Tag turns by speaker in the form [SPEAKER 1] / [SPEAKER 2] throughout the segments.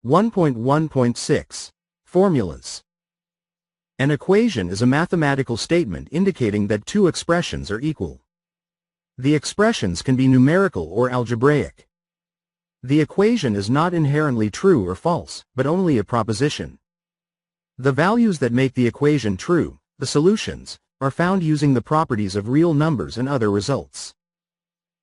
[SPEAKER 1] 1.1.6 Formulas. An equation is a mathematical statement indicating that two expressions are equal. The expressions can be numerical or algebraic. The equation is not inherently true or false, but only a proposition. The values that make the equation true, the solutions, are found using the properties of real numbers and other results.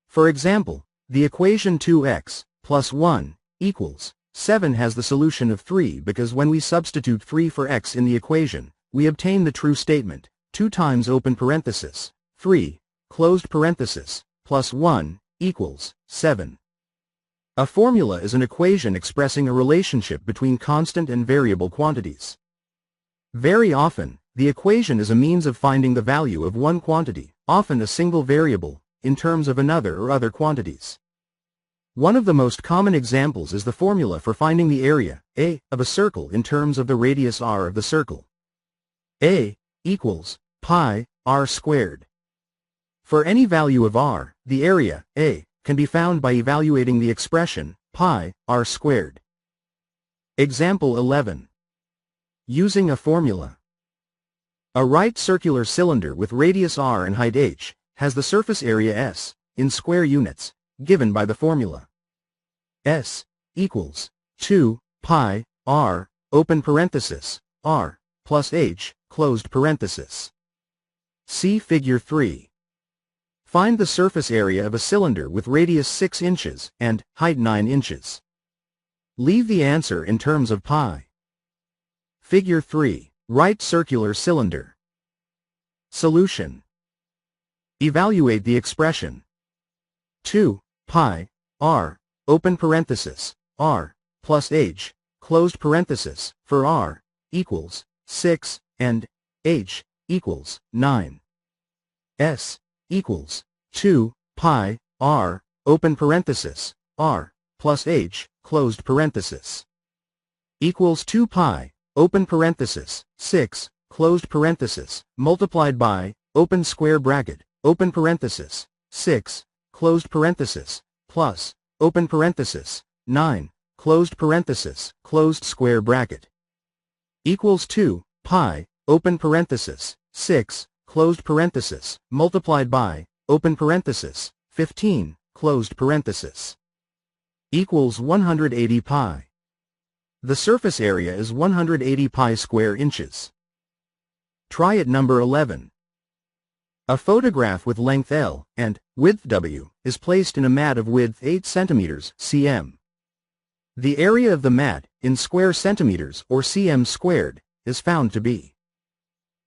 [SPEAKER 1] For example, the equation 2x plus 1 equals 7 has the solution of 3 because when we substitute 3 for x in the equation, we obtain the true statement, 2 times open parenthesis, 3, closed parenthesis, plus 1, equals 7. A formula is an equation expressing a relationship between constant and variable quantities. Very often, the equation is a means of finding the value of one quantity, often a single variable, in terms of another or other quantities. One of the most common examples is the formula for finding the area, A, of a circle in terms of the radius r of the circle. A equals pi r squared. For any value of r, the area, A, can be found by evaluating the expression, pi r squared. Example 11. Using a formula. A right circular cylinder with radius r and height h has the surface area S, in square units, given by the formula. S equals 2 pi r, open parenthesis, r, plus h, closed parenthesis. See Figure 3. Find the surface area of a cylinder with radius 6 inches and height 9 inches. Leave the answer in terms of pi. Figure 3. Right circular cylinder. Solution. Evaluate the expression 2 pi r, open parenthesis, r, plus h, closed parenthesis, for r, equals 6, and h, equals 9. S, equals 2 pi r, open parenthesis, r, plus h, closed parenthesis, equals 2 pi, open parenthesis, 6, closed parenthesis, multiplied by, open square bracket, open parenthesis, 6, closed parenthesis, plus, open parenthesis, 9, closed parenthesis, closed square bracket, equals 2 pi, open parenthesis, 6, closed parenthesis, multiplied by, open parenthesis, 15, closed parenthesis, equals 180 pi. The surface area is 180 pi square inches. Try at number 11. A photograph with length L and width W is placed in a mat of width 8 cm cm. The area of the mat, in square centimeters or cm squared, is found to be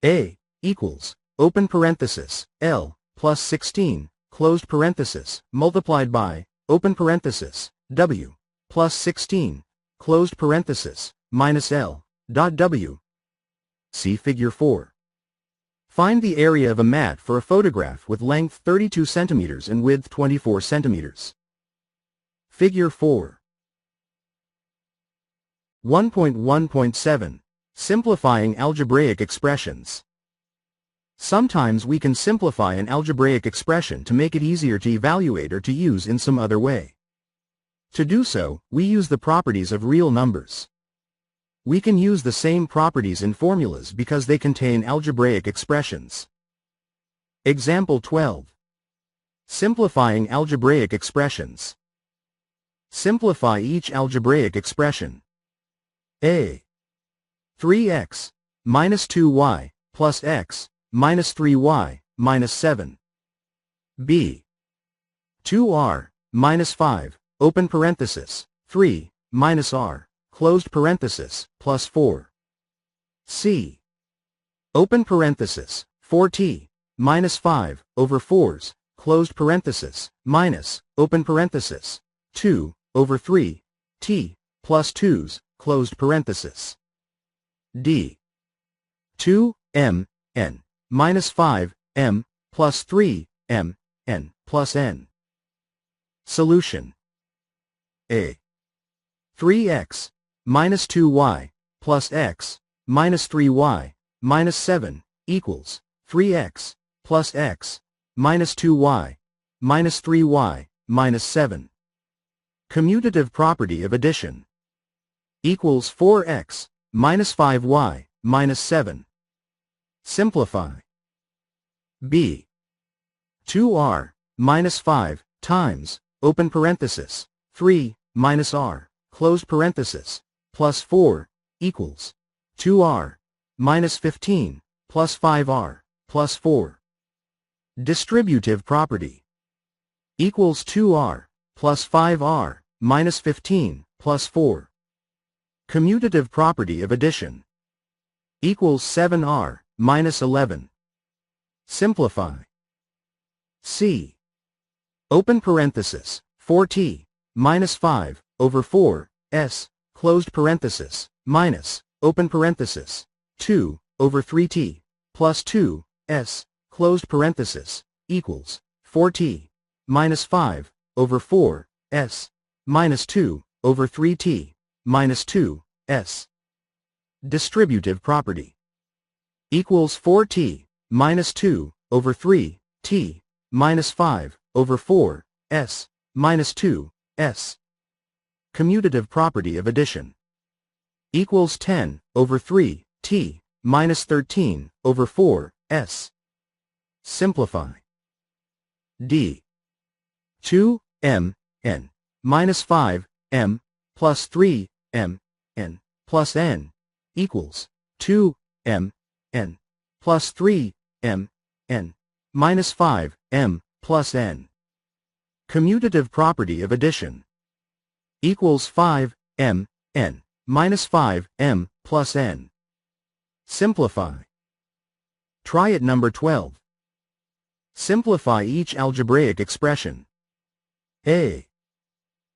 [SPEAKER 1] A equals, open parenthesis, L, plus 16, closed parenthesis, multiplied by, open parenthesis, W, plus 16, closed parenthesis, minus L, dot W. See Figure 4. Find the area of a mat for a photograph with length 32 centimeters and width 24 centimeters. Figure 4. 1.1.7 Simplifying algebraic expressions. Sometimes we can simplify an algebraic expression to make it easier to evaluate or to use in some other way. To do so, we use the properties of real numbers. We can use the same properties in formulas because they contain algebraic expressions. Example 12. Simplifying algebraic expressions. Simplify each algebraic expression. A. 3x minus 2y plus x minus 3y minus 7. B. 2r minus 5, open parenthesis, 3, minus r, closed parenthesis, plus 4. C. Open parenthesis, 4t, minus 5, over 4s, closed parenthesis, minus, open parenthesis, 2, over 3, t, plus 2s, closed parenthesis. D. 2, m, n, minus 5, m, plus 3, m, n, plus n. Solution. A. 3x, minus 2y, plus x, minus 3y, minus 7, equals, 3x, plus x, minus 2y, minus 3y, minus 7. Commutative property of addition. equals 4x minus 5y minus 7. Simplify. B. 2r minus 5 times, open parenthesis, 3 minus r, closed parenthesis, plus 4, equals 2r minus 15 plus 5r plus 4. Distributive property. Equals 2r plus 5r minus 15 plus 4. Commutative property of addition. Equals 7r minus 11. Simplify. C. Open parenthesis, 4t minus 5 over 4 s, closed parenthesis, minus, open parenthesis, 2 over 3t plus 2 s, closed parenthesis, equals 4t minus 5 over 4 s minus 2 over 3t minus 2 s. Distributive property. Equals 4t minus 2 over 3 t minus 5 over 4 s minus 2 s. Commutative property of addition. Equals 10 over 3 t minus 13 over 4 s. Simplify. D. 2 m n minus 5 m plus 3 m n plus n equals 2 m n plus 3 m n minus 5 m plus n. Commutative property of addition. Equals 5 m n minus 5 m plus n. Simplify. Try it number 12. Simplify each algebraic expression. A.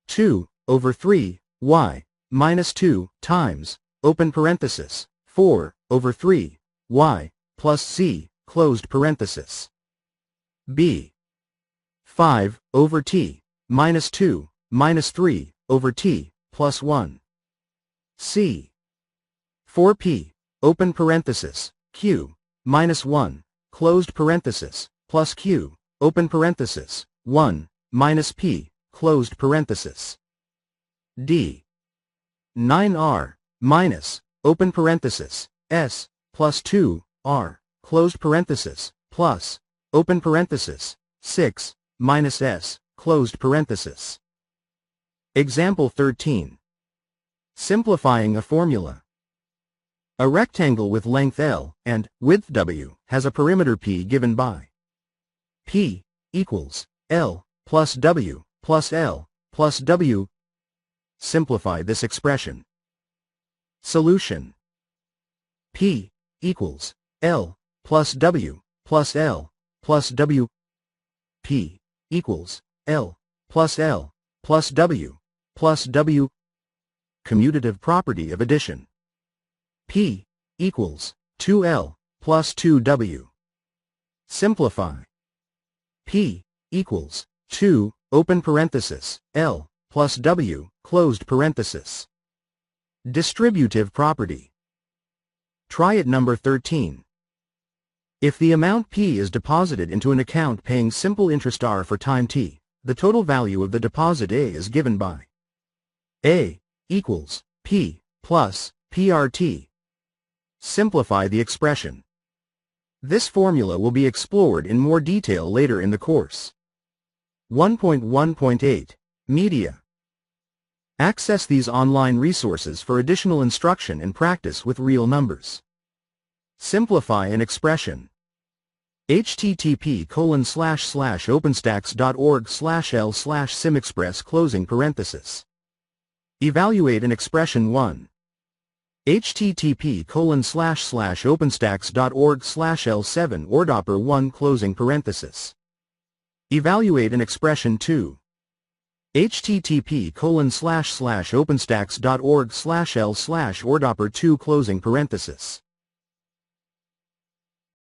[SPEAKER 1] 2 over 3 y minus 2 times, open parenthesis, 4 over 3 y plus z, closed parenthesis. B. 5 over t minus 2 minus 3 over t plus 1. C. 4p, open parenthesis, q, minus 1, closed parenthesis, plus q, open parenthesis, 1, minus p, closed parenthesis. D. 9r, minus, open parenthesis, s, plus 2, r, closed parenthesis, plus, open parenthesis, 6, minus s, closed parenthesis. Example 13. Simplifying a formula. A rectangle with length L and width W has a perimeter P given by P equals L plus W plus L plus W. Simplify this expression. Solution. P equals L plus W plus L plus W. P equals L plus W plus W. Commutative property of addition. P equals 2L plus 2W. Simplify. P equals 2, open parenthesis, L plus W, closed parenthesis. Distributive property. Try it number 13. If the amount P is deposited into an account paying simple interest R for time T, the total value of the deposit A is given by A equals P plus PRT. Simplify the expression. This formula will be explored in more detail later in the course. 1.1.8 Media. Access these online resources for additional instruction and practice with real numbers. Simplify an expression. http://openstacks.org/l/simexpress closing parenthesis. Evaluate an expression 1. http://openstacks.org/l7 ordopper 1 closing parenthesis. Evaluate an expression 2. http://openstacks.org/l/ordopper 2 closing parenthesis.